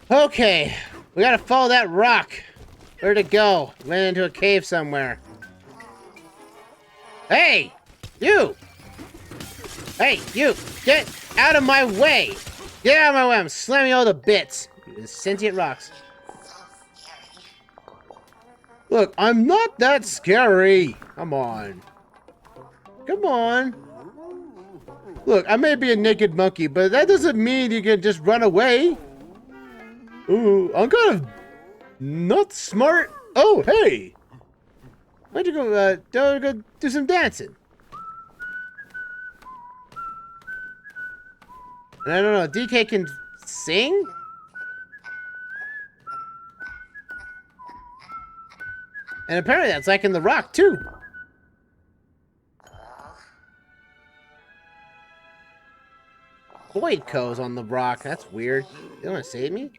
Okay, we gotta follow that rock. Where'd it go? Went into a cave somewhere. Hey! You! Hey, you! Get out of my way! Get out of my way! I'm slamming all the bits. You sentient rocks. Look, I'm not that scary. Come on. Come on. Look, I may be a naked monkey, but that doesn't mean you can just run away. Ooh, I'm kind of not smart. Oh, hey. Why don't you go do some dancing? And I don't know, DK can sing? And apparently that's like in The Rock, too. Void Co's on The Rock. That's weird. You want to save me?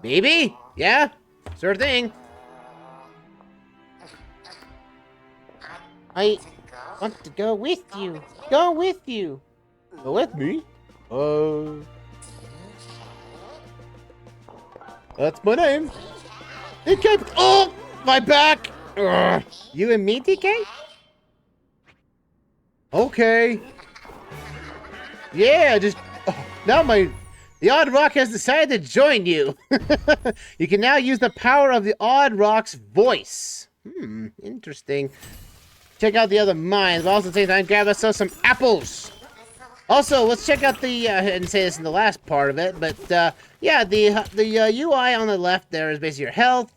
Maybe? Yeah? Sure thing. I want to go with you. Go with you. Go with me? That's my name. DK. Oh, my back. Ugh. You and me, DK? Okay. Yeah, just now the Odd Rock has decided to join you. You can now use the power of the Odd Rock's voice. Interesting. Check out the other mines, but also at the same time grab ourselves some apples. Also, let's check out the, I didn't say this in the last part of it, but, yeah, the UI on the left there is basically your health.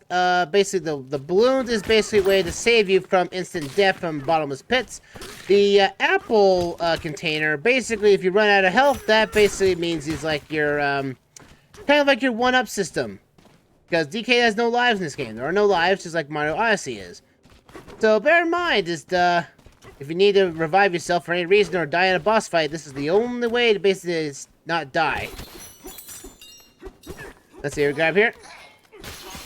Basically, the balloons is basically a way to save you from instant death from bottomless pits. The, apple, container, basically, if you run out of health, that basically means it's like your, kind of like your one-up system. Because DK has no lives in this game. There are no lives, just like Mario Odyssey is. So, bear in mind, just, if you need to revive yourself for any reason or die in a boss fight, this is the only way to basically not die. Let's see, we grab here.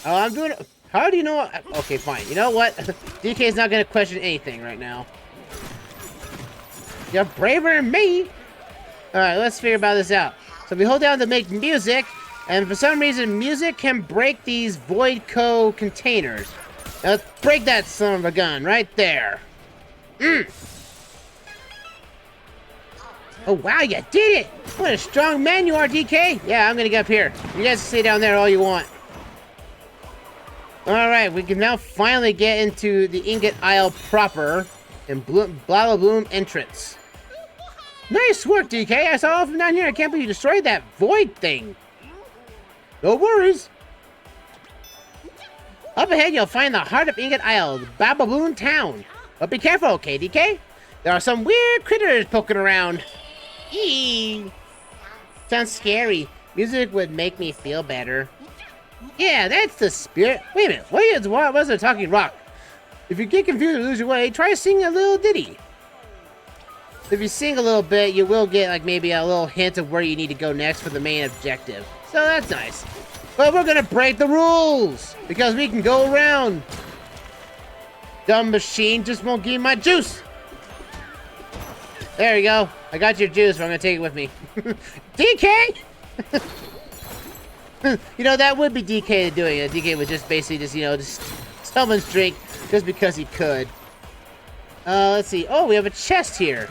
Oh, I'm doing it. How do you know? Okay, fine. You know what? DK is not going to question anything right now. You're braver than me. Alright, let's figure about this out. So we hold down to make music, and for some reason, music can break these Void Co containers. Now, let's break that son of a gun right there. Oh, wow, you did it! What a strong man you are, DK! Yeah, I'm gonna get up here. You guys stay down there all you want. Alright, we can now finally get into the Ingot Isle proper and Blah Bloom entrance. Nice work, DK! I saw it from down here. I can't believe you destroyed that void thing. No worries. Up ahead, you'll find the heart of Ingot Isle, the Bababoon town. But be careful, okay, DK? There are some weird critters poking around. Eee. Sounds scary. Music would make me feel better. Yeah, that's the spirit. Wait a minute. What was it talking rock? If you get confused or lose your way, try singing a little ditty. If you sing a little bit, you will get like maybe a little hint of where you need to go next for the main objective. So that's nice. But we're gonna break the rules because we can go around. Dumb machine just won't give me my juice. There you go. I got your juice, but I'm gonna take it with me. DK! You know, that would be DK doing it. DK would just basically just someone's drink just because he could. Let's see. Oh, we have a chest here.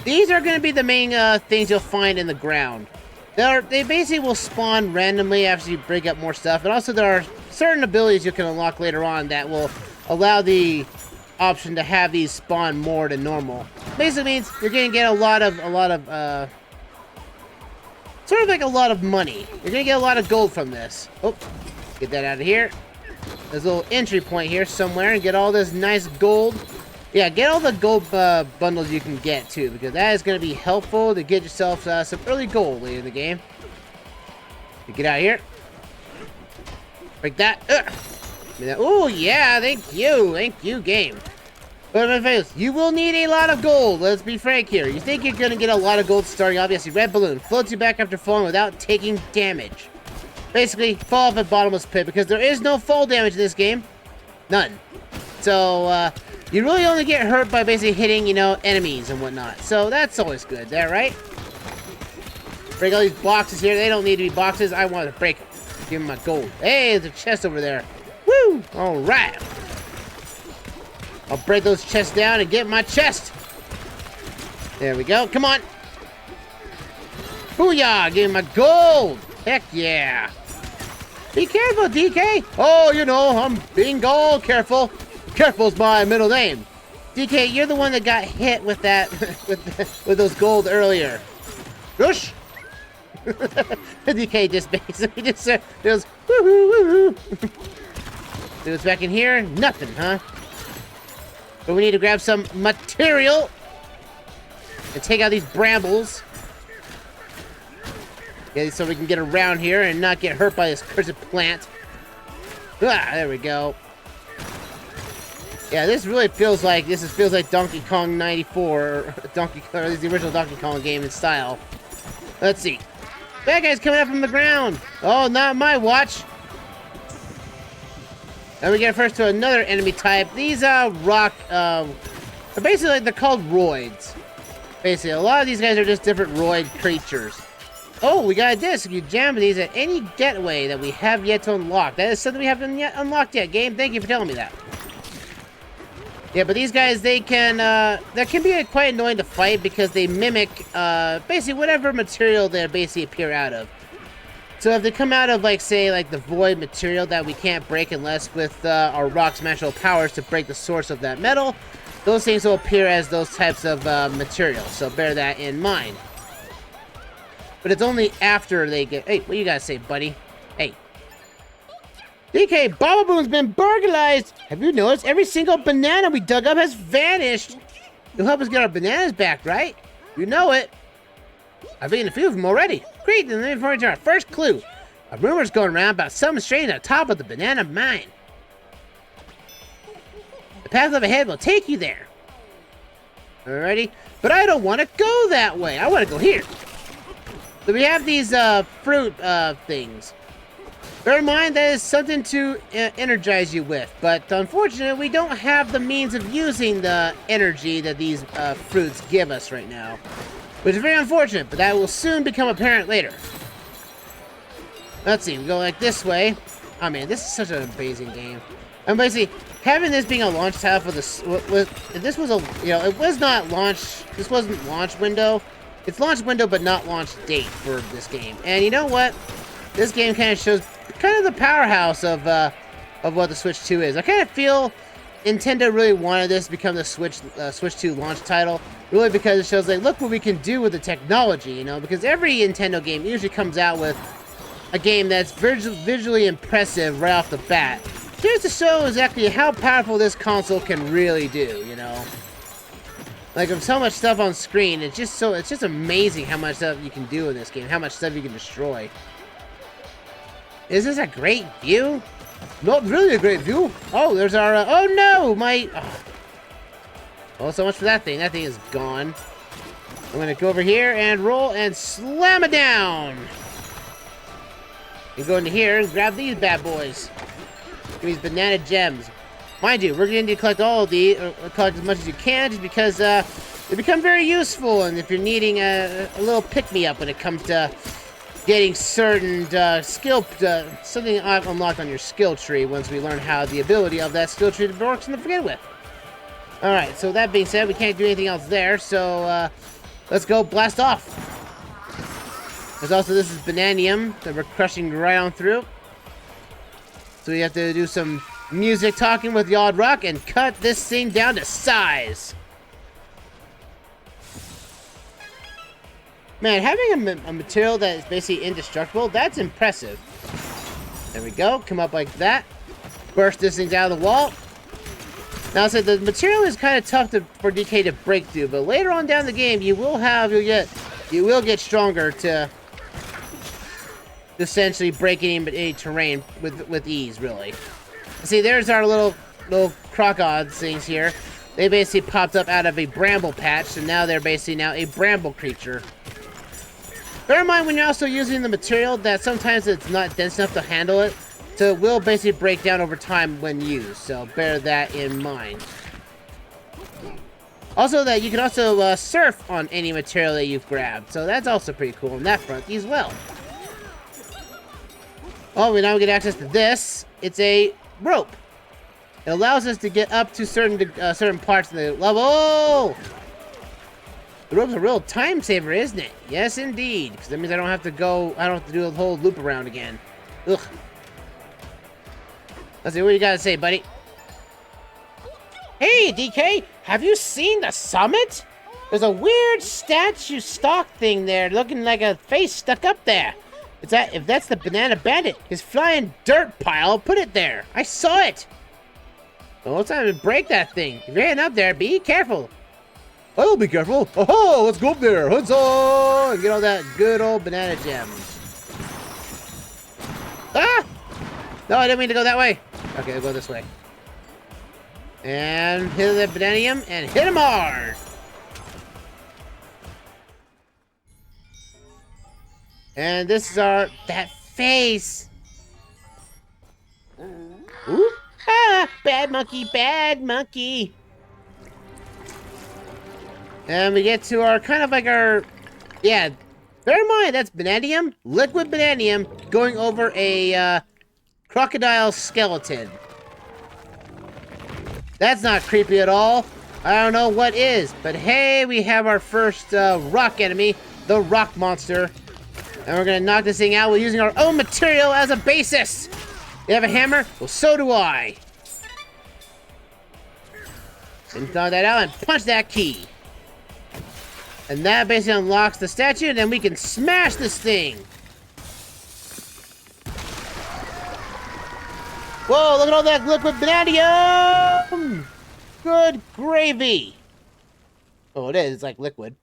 These are gonna be the main things you'll find in the ground. They basically will spawn randomly after you break up more stuff, and also there are certain abilities you can unlock later on that will allow the option to have these spawn more than normal. Basically means you're gonna get a lot of sort of like a lot of money. You're gonna get a lot of gold from this. Oh, get that out of here. There's a little entry point here somewhere and get all this nice gold. Yeah, get all the gold bundles you can get too, because that is gonna be helpful to get yourself some early gold later in the game. You get out of here. Break that. Oh yeah, thank you, game. But my face, you will need a lot of gold. Let's be frank here. You think you're gonna get a lot of gold starting off? Yes, the red balloon floats you back after falling without taking damage. Basically, fall off a bottomless pit because there is no fall damage in this game. None. So you really only get hurt by basically hitting, enemies and whatnot. So that's always good there, right? Break all these boxes here. They don't need to be boxes. I want to break them. Give them my gold. Hey, there's a chest over there. Woo! All right. I'll break those chests down and get my chest. There we go. Come on. Booyah! Give him my gold. Heck yeah. Be careful, DK. Oh, you know, I'm being all careful. Careful's my middle name. DK, you're the one that got hit with that, with those gold earlier. Rush. DK just basically just goes woohoo woohoo. See what's back in here? Nothing, huh? But we need to grab some material and take out these brambles. Okay, so we can get around here and not get hurt by this cursed plant. Ah, there we go. Yeah, this really feels like Donkey Kong 94, or Donkey Kong, or the original Donkey Kong game in style. Let's see. That guy's coming up from the ground. Oh, not my watch. And we get first to another enemy type. These rock, basically they're called roids. Basically, a lot of these guys are just different roid creatures. Oh, we got a disc. You jam these at any getaway that we have yet to unlock. That is something we haven't yet unlocked yet, game. Thank you for telling me that. Yeah, but these guys, they can, that can be quite annoying to fight because they mimic, basically whatever material they basically appear out of. So if they come out of, like, say, like the void material that we can't break unless with our rock's magical powers to break the source of that metal, those things will appear as those types of materials. So bear that in mind. But it's only after they get... Hey, what do you gotta say, buddy? Hey. DK, Baba Boom's been burglarized! Have you noticed? Every single banana we dug up has vanished! You'll help us get our bananas back, right? You know it. I've eaten a few of them already. Great, then let me forward to our first clue. A rumor's going around about something strange at the top of the banana mine. The path up ahead will take you there. Alrighty. But I don't want to go that way. I want to go here. So we have these fruit things. Bear in mind that is something to energize you with, but unfortunately we don't have the means of using the energy that these fruits give us right now. Which is very unfortunate, but that will soon become apparent later. Let's see, we go like this way. Oh man, this is such an amazing game. And basically, having this being a launch title for this, this was a, you know, it was not launch, this wasn't launch window. It's launch window, but not launch date for this game. And you know what? This game kind of shows kind of the powerhouse of what the Switch 2 is. I kind of feel Nintendo really wanted this to become the Switch 2 launch title, really because it shows like, look what we can do with the technology, you know, because every Nintendo game usually comes out with a game that's visually impressive right off the bat, just to show exactly how powerful this console can really do, you know. Like, with so much stuff on screen, it's just amazing how much stuff you can do in this game, how much stuff you can destroy. Is this a great view? Not really a great view. Oh, there's our, oh no, my, oh. Well, so much for that thing. That thing is gone. I'm gonna go over here and roll and slam it down. And go into here and grab these bad boys. These banana gems. Mind you, we're going to collect all of these, collect as much as you can, just because they become very useful, and if you're needing a little pick-me-up when it comes to getting certain something unlocked on your skill tree once we learn how the ability of that skill tree works to begin with. Alright, so that being said, we can't do anything else there, so let's go blast off. There's also, this is Bananium that we're crushing right on through. So we have to do some music talking with Yard Rock and cut this thing down to size. Man, having a material that is basically indestructible, that's impressive. There we go. Come up like that. Burst this thing out of the wall. Now, I said the material is kind of tough for DK to break through, but later on down the game, you will get stronger to essentially break any terrain with ease, really. See, there's our little crocodile things here. They basically popped up out of a bramble patch, and now they're basically a bramble creature. Bear in mind when you're also using the material that sometimes it's not dense enough to handle it, so it will basically break down over time when used, so bear that in mind. Also, that you can also surf on any material that you've grabbed. So that's also pretty cool on that front as well. Oh, we now get access to this. It's a rope. It allows us to get up to certain parts of the level. The rope's a real time saver, isn't it? Yes, indeed. Because that means I don't have to do the whole loop around again. Ugh. Let's see, what you gotta say, buddy? Hey, DK, have you seen the summit? There's a weird statue stock thing there, looking like a face stuck up there. If that's the banana bandit, his flying dirt pile, put it there. I saw it. Well, it's time to break that thing. If you're heading up there, be careful. I'll be careful. Oh, let's go up there. Huzzah! And get all that good old banana gems. Ah! No, I didn't mean to go that way. Okay, I'll go this way. And hit the bananium and hit him hard. And this is that face. Ooh. Ah, bad monkey, bad monkey. And we get to our, yeah, bear in mind, that's bananium, liquid bananium, going over a, crocodile skeleton. That's not creepy at all. I don't know what is, but hey, we have our first, rock enemy, the rock monster. And we're gonna knock this thing out. We're using our own material as a basis. You have a hammer? Well, so do I. And knock that out and punch that key. And that basically unlocks the statue, and then we can smash this thing. Whoa, look at all that liquid bananium! Good gravy. Oh, it is. It's like liquid.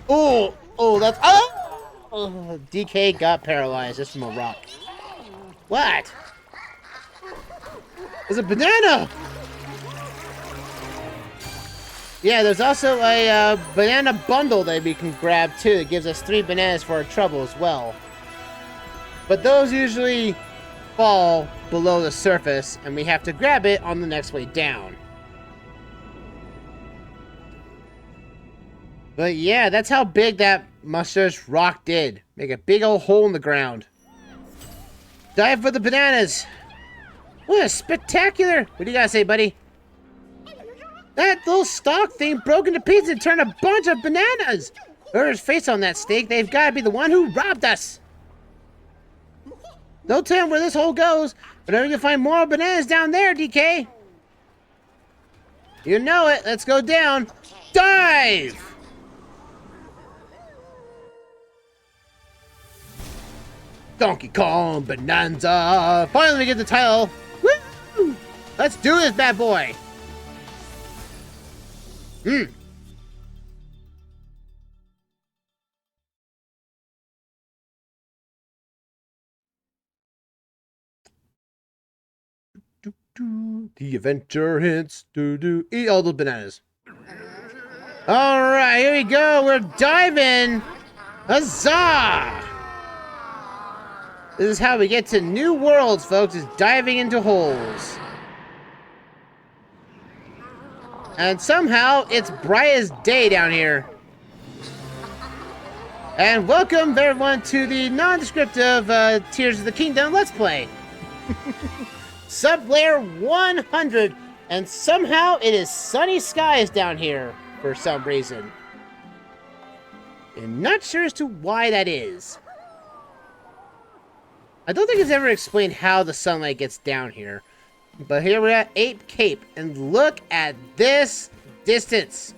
Oh, that's... Oh, DK got paralyzed just from a rock. What? It's a banana! Yeah, there's also a banana bundle that we can grab too. That gives us 3 bananas for our trouble as well. But those usually fall below the surface, and we have to grab it on the next way down. But yeah, that's how big that monstrous rock did. Make a big old hole in the ground. Dive for the bananas. What a spectacular... What do you gotta say, buddy? That little stalk thing broke into pieces and turned a bunch of bananas. Whoever's face on that stake, they've got to be the one who robbed us. Don't tell him where this hole goes, but I can find more bananas down there, DK. You know it. Let's go down. Dive! Donkey Kong Bananza. Finally, we get the title. Woo! Let's do this, bad boy. The adventure hints. Eat all the bananas. All right, here we go. We're diving. Huzzah! This is how we get to new worlds, folks. Is diving into holes. And somehow, it's bright as day down here. And welcome, everyone, to the non-descriptive Tears of the Kingdom Let's Play. Sub-layer 100. And somehow, it is sunny skies down here, for some reason. I'm not sure as to why that is. I don't think it's ever explained how the sunlight gets down here. But here we're at Ape Cape, and look at this distance.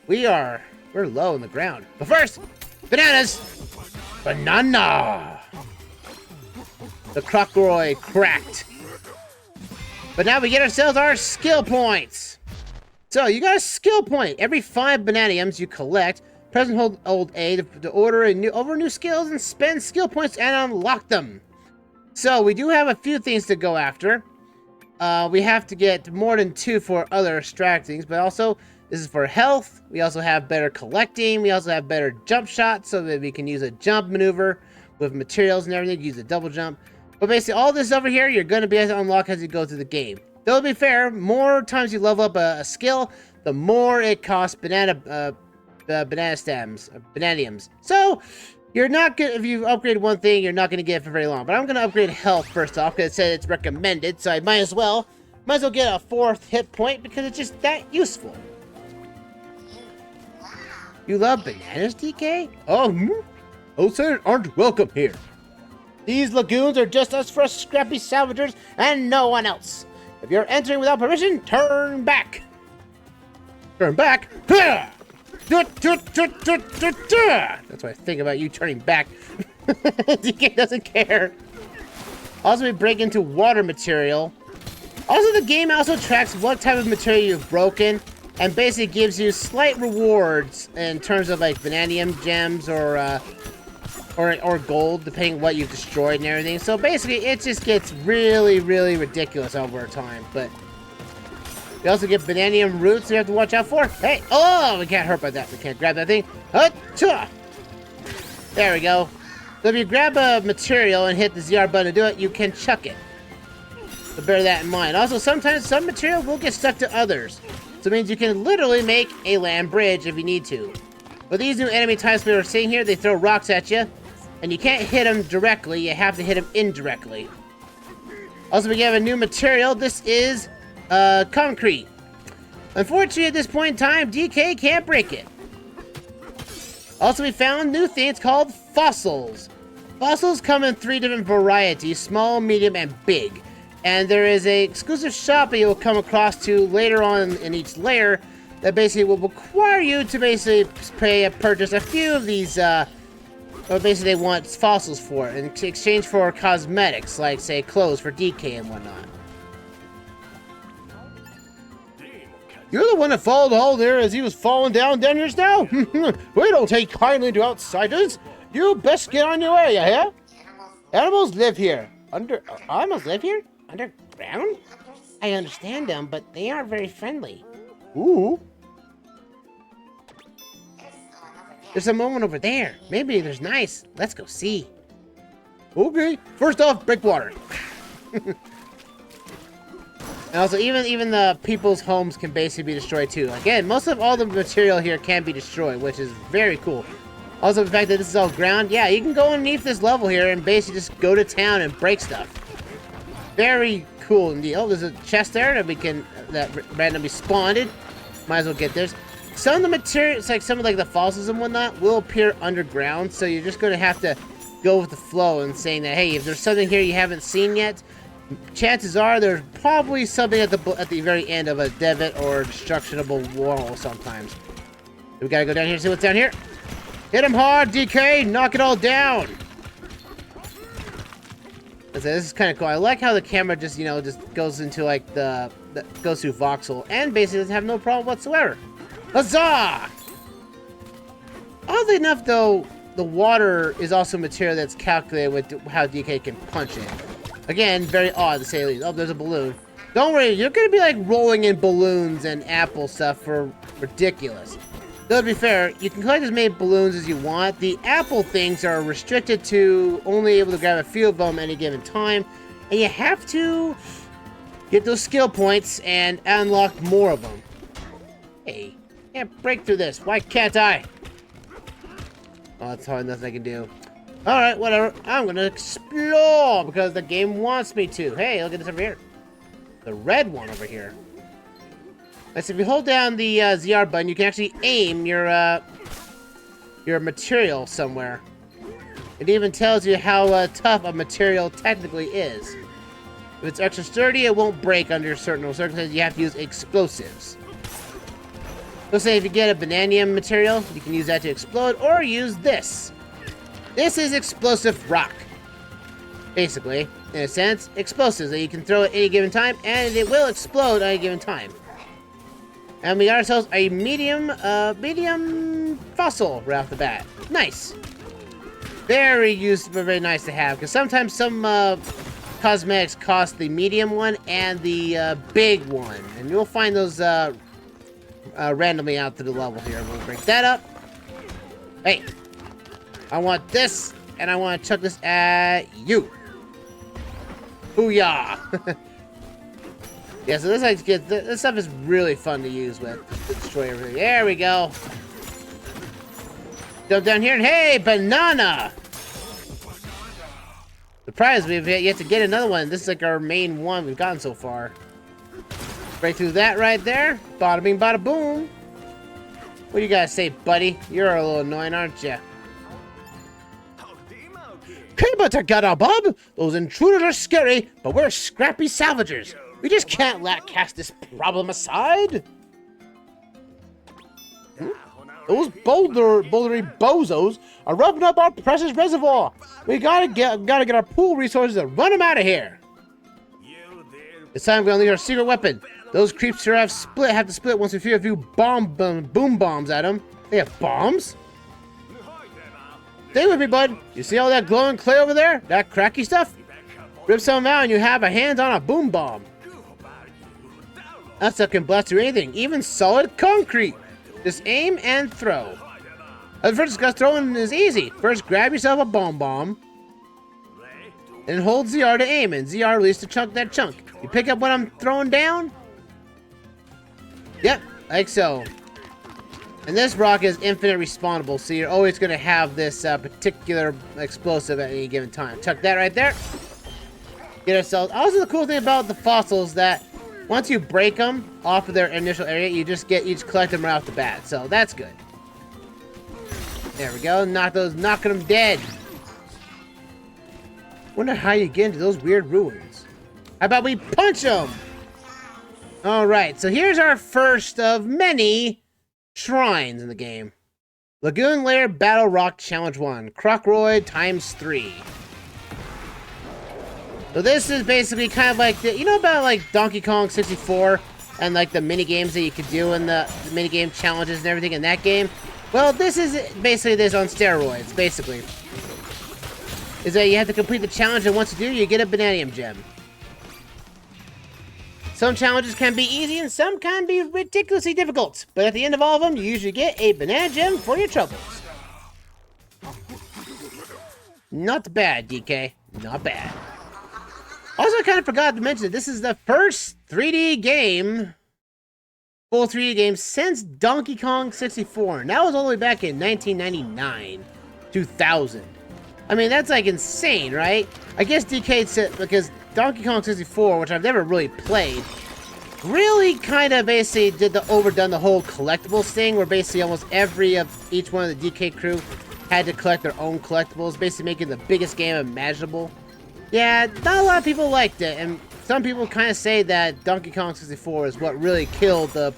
We're low on the ground. But first, bananas! Banana! The crocoroy cracked. But now we get ourselves our skill points. So you got a skill point. Every 5 bananiums you collect, press and hold A to order new skills and spend skill points and unlock them. So we do have a few things to go after. We have to get more than 2 for other extractings, but also this is for health. We also have better collecting. We also have better jump shots so that we can use a jump maneuver with materials and everything. Use a double jump. But basically all this over here, you're going to be able to unlock as you go through the game. Though to be fair, more times you level up a skill, the more it costs banana stems, bananiums. So you're not gonna, if you upgrade one thing, you're not gonna get it for very long. But I'm gonna upgrade health first off because it said it's recommended, so I might as well get a 4th hit point because it's just that useful. You love bananas, DK? Oh, outsiders aren't welcome here. These lagoons are just us for us scrappy salvagers and no one else. If you're entering without permission, turn back. Turn back? That's what I think about you turning back. DK doesn't care. Also, we break into water material. Also, the game also tracks what type of material you've broken and basically gives you slight rewards in terms of like vanadium gems or gold, depending on what you've destroyed and everything. So basically, it just gets really, really ridiculous over time. But we also get bananium roots you have to watch out for. Hey, oh, we can't hurt by that. We can't grab that thing. There we go. So if you grab a material and hit the ZR button to do it, you can chuck it. So bear that in mind. Also, sometimes some material will get stuck to others. So it means you can literally make a land bridge if you need to. But these new enemy types we were seeing here, they throw rocks at you. And you can't hit them directly, you have to hit them indirectly. Also, we have a new material. This is concrete. Unfortunately, at this point in time, DK can't break it. Also, we found new things called fossils. Fossils come in 3 different varieties, small, medium, and big. And there is an exclusive shop that you'll come across to later on in each layer that basically will require you to basically purchase a few of these, or basically they want fossils for it in exchange for cosmetics, like, say, clothes for DK and whatnot. You're the one that followed Hall there as he was falling down here now? We don't take kindly to outsiders. You best get on your way, you hear? Animals live here. Animals live here? Underground? I understand them, but they aren't very friendly. Ooh. There's a moment over there. Maybe there's nice. Let's go see. Okay. First off, breakwater. And also, even the people's homes can basically be destroyed too. Again, most of all the material here can be destroyed, which is very cool. Also, the fact that this is all ground. Yeah, you can go underneath this level here and basically just go to town and break stuff. Very cool indeed. Oh, there's a chest there that randomly spawned. Might as well get this. Some of the materials, like some of like the fossils and whatnot, will appear underground. So you're just going to have to go with the flow and saying that, hey, if there's something here you haven't seen yet, chances are there's probably something at the very end of a divot or destructionable wall sometimes. We gotta go down here and see what's down here. Hit him hard, DK! Knock it all down! This is kind of cool. I like how the camera just, just goes into like goes through voxel and basically doesn't have no problem whatsoever. Huzzah! Oddly enough, though, the water is also material that's calculated with how DK can punch it. Again, very odd to say the least. Oh, there's a balloon. Don't worry, you're gonna be like rolling in balloons and apple stuff for ridiculous. Though to be fair, you can collect as many balloons as you want. The apple things are restricted to only able to grab a few of them at any given time. And you have to get those skill points and unlock more of them. Hey, can't break through this. Why can't I? Oh, that's hardly nothing I can do. Alright, whatever. I'm gonna explore because the game wants me to. Hey, look at this over here. The red one over here. So if you hold down the ZR button, you can actually aim your material somewhere. It even tells you how tough a material technically is. If it's extra sturdy, it won't break under certain circumstances. You have to use explosives. So say if you get a bananium material, you can use that to explode, or use this. This is explosive rock. Basically, in a sense, explosives that you can throw at any given time, and it will explode at any given time. And we got ourselves a medium fossil right off the bat. Nice. Very useful, very nice to have, because sometimes some cosmetics cost the medium one and the big one, and you'll find those randomly out through the level here. We'll break that up. Hey, I want this, and I want to chuck this at you. Booyah! Yeah, so this stuff is really fun to use with to destroy everything. There we go. Jump down here and hey, banana! Surprise, we've yet to get another one. This is like our main one we've gotten so far. Break through that right there. Bada bing, bada boom. What do you gotta say, buddy? You're a little annoying, aren't you? Bob! Those intruders are scary, but we're scrappy salvagers. We just can't cast this problem aside. Those bouldery bozos are rubbing up our precious reservoir. We gotta get our pool resources and run them out of here. It's time we unleash our secret weapon. Those creeps here have to split once we fire a few boom bombs at them. They have bombs? Stay with me, bud. You see all that glowing clay over there? That cracky stuff? Rip some out and you have a hand on a boom bomb. That stuff can blast through anything, even solid concrete. Just aim and throw. The first discuss throwing is easy. First, grab yourself a bomb, and hold ZR to aim, and ZR releases that chunk. You pick up what I'm throwing down? Yep, like so. And this rock is infinite respawnable, so you're always going to have this particular explosive at any given time. Chuck that right there. Get ourselves. Also, the cool thing about the fossils that once you break them off of their initial area, you just collect them right off the bat. So that's good. There we go. Knocking them dead. Wonder how you get into those weird ruins. How about we punch them? All right. So here's our first of many shrines in the game. Lagoon Lair Battle Rock Challenge 1. Crocroid ×3. So this is basically kind of like you know about like Donkey Kong 64 and like the mini games that you could do in the mini game challenges and everything in that game. Well, this is basically this on steroids. Basically, is that you have to complete the challenge, and once you do, you get a Bananium gem. Some challenges can be easy and some can be ridiculously difficult, but at the end of all of them, you usually get a banana gem for your troubles. Not bad, DK. Not bad. Also, I kind of forgot to mention that this is the first 3D game, full 3D game, since Donkey Kong 64. And that was all the way back in 1999, 2000. I mean, that's like insane, right? I guess DK said, because Donkey Kong 64, which I've never really played, really kind of basically overdone the whole collectibles thing, where basically almost each one of the DK crew had to collect their own collectibles, basically making the biggest game imaginable. Yeah, not a lot of people liked it, and some people kind of say that Donkey Kong 64 is what really killed the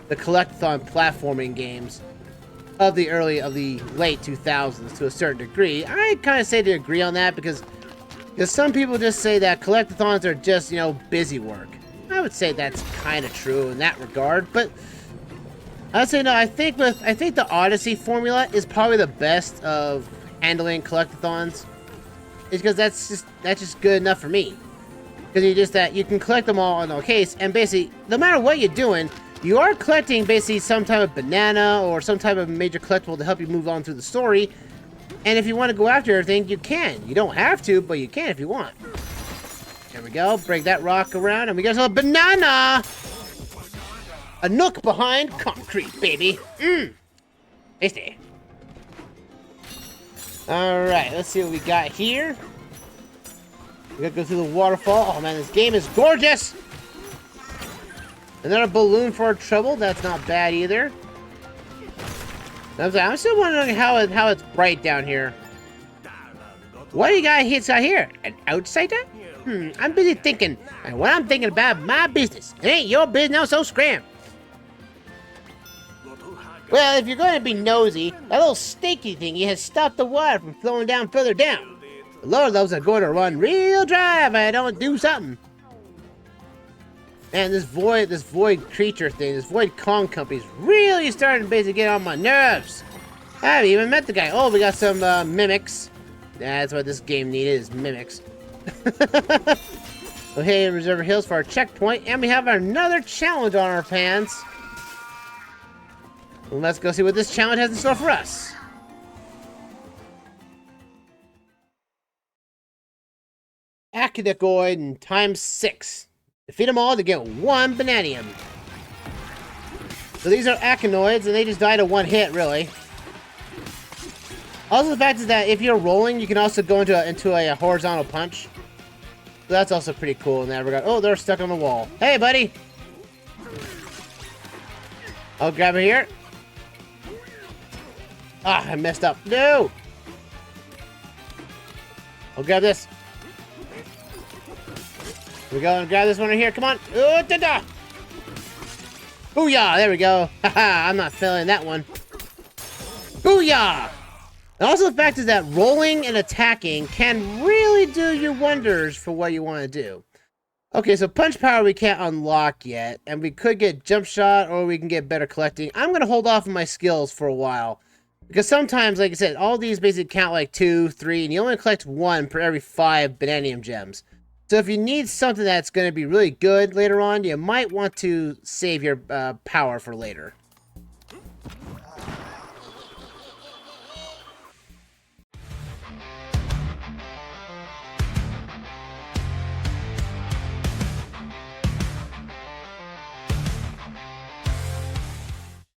collectathon platforming games of the late 2000s to a certain degree. I kind of say to agree on that because some people just say that collectathons are just, you know, busy work. I would say that's kind of true in that regard, but I'd say no. I think the Odyssey formula is probably the best of handling collectathons. It's because that's just good enough for me. Because you can collect them all in a case, and basically, no matter what you're doing, you are collecting basically some type of banana or some type of major collectible to help you move on through the story. And if you want to go after everything, you can. You don't have to, but you can if you want. There we go. Break that rock around, and we got a banana! A nook behind concrete, baby. Tasty. Alright, let's see what we got here. We gotta go through the waterfall. Oh man, this game is gorgeous! Another balloon for our trouble. That's not bad either. I'm still wondering how it's bright down here. What do you got here? An outsider? I'm busy thinking. And what I'm thinking about my business. It ain't your business now, so scram. Well, if you're going to be nosy, that little snaky thingy has stopped the water from flowing down further down. The Lord loves are going to run real dry if I don't do something. And this void creature thing, this void Kong company is really starting to basically get on my nerves. I haven't even met the guy. Oh, we got some mimics. That's what this game needed, is mimics. Well, hey, Reservoir Hills for our checkpoint, and we have another challenge on our pants. Well, let's go see what this challenge has in store for us. Akinagoid ×6. Defeat them all to get 1 Bananium. So these are Achinoids, and they just die to 1 hit, really. Also, the fact is that if you're rolling, you can also go into a horizontal punch. So that's also pretty cool in that regard. Oh, they're stuck on the wall. Hey, buddy! I'll grab it here. Ah, I messed up. No! I'll grab this. Here we go and grab this one right here. Come on. Oh, da-da! Booyah! There we go. Haha, I'm not failing that one. Booyah! And also the fact is that rolling and attacking can really do you wonders for what you want to do. Okay, so punch power we can't unlock yet, and we could get jump shot or we can get better collecting. I'm going to hold off on my skills for a while. Because sometimes, like I said, all these basically count like 2, 3, and you only collect 1 per every 5 Bananium gems. So if you need something that's going to be really good later on, you might want to save your power for later.